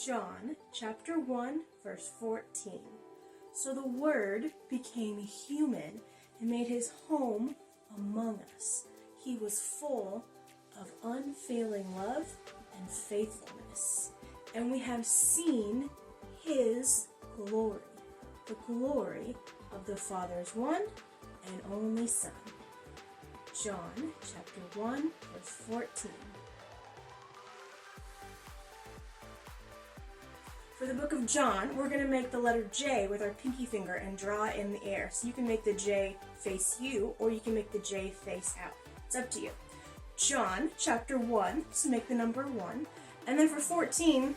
John chapter 1, verse 14. So the Word became human and made his home among us. He was full of unfailing love and faithfulness. And we have seen his glory, the glory of the Father's one and only Son. John chapter 1, verse 14. For the book of John, we're going to make the letter J with our pinky finger and draw it in the air. So you can make the J face you, or you can make the J face out. It's up to you. John chapter 1, so make the number 1. And then for 14,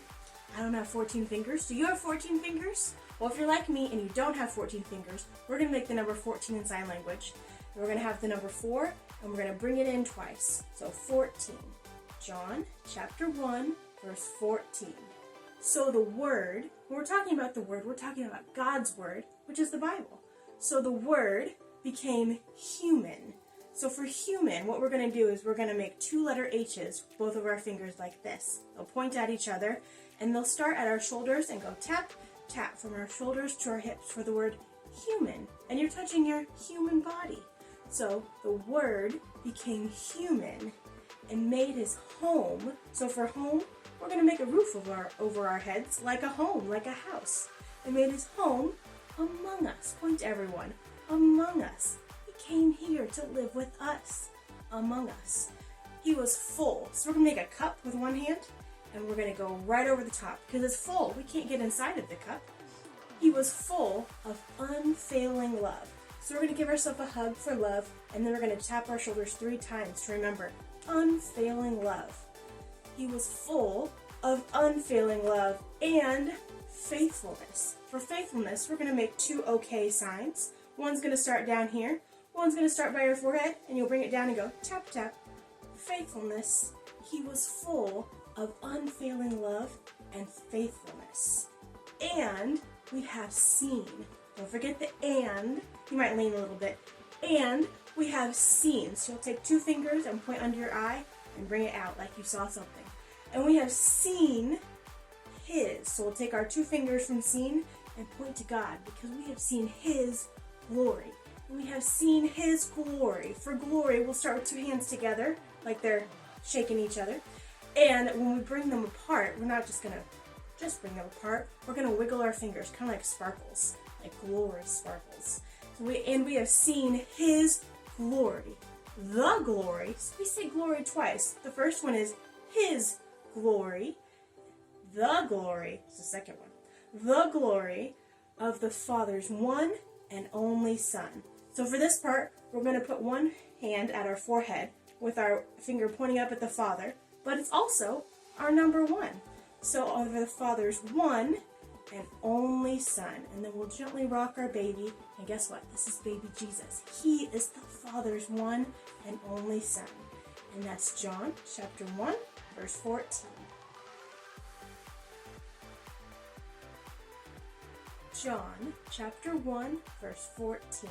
I don't have 14 fingers. Do you have 14 fingers? Well, if you're like me and you don't have 14 fingers, we're going to make the number 14 in sign language. And we're going to have the number 4, and we're going to bring it in twice. So 14. John chapter 1, verse 14. So the Word, when we're talking about the Word, we're talking about God's Word, which is the Bible. So the Word became human. So for human, what we're going to do is we're going to make 2 letter H's, both of our fingers like this. They'll point at each other, and they'll start at our shoulders and go tap, tap from our shoulders to our hips for the word human. And you're touching your human body. So the Word became human and made his home. So for home, we're going to make a roof over our heads like a home, like a house. And made his home among us. Point to everyone. Among us. He came here to live with us. Among us. He was full. So we're going to make a cup with one hand. And we're going to go right over the top. Because it's full. We can't get inside of the cup. He was full of unfailing love. So we're going to give ourselves a hug for love. And then we're going to tap our shoulders 3 times to remember unfailing love. He was full of unfailing love and faithfulness. For faithfulness, we're going to make 2 okay signs. One's going to start down here. One's going to start by your forehead, and you'll bring it down and go tap, tap. Faithfulness. He was full of unfailing love and faithfulness. And we have seen. Don't forget the and. You might lean a little bit. And we have seen. So you'll take 2 fingers and point under your eye and bring it out like you saw something. And we have seen his. So we'll take our 2 fingers from seen and point to God because we have seen his glory. And we have seen his glory. For glory, we'll start with 2 hands together like they're shaking each other. And when we bring them apart, we're not just going to just bring them apart. We're going to wiggle our fingers, kind of like sparkles, like glory sparkles. So we have seen his glory. The glory. So we say glory twice. The first one is his glory. The glory. It's the second one. The glory of the Father's one and only Son. So for this part, we're going to put one hand at our forehead with our finger pointing up at the Father, but it's also our number 1. So over the Father's one and only Son. And then we'll gently rock our baby. And guess what? This is baby Jesus. He is the Father's one and only Son. And that's John chapter 1, verse 14. John chapter 1, verse 14.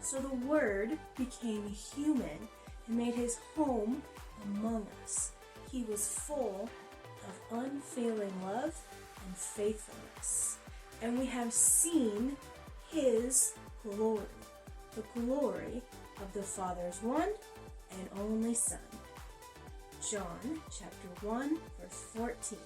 So the Word became human and made his home among us. He was full of unfailing love and faithfulness. And we have seen his glory, the glory of the Father's one and only Son. John chapter 1, verse 14.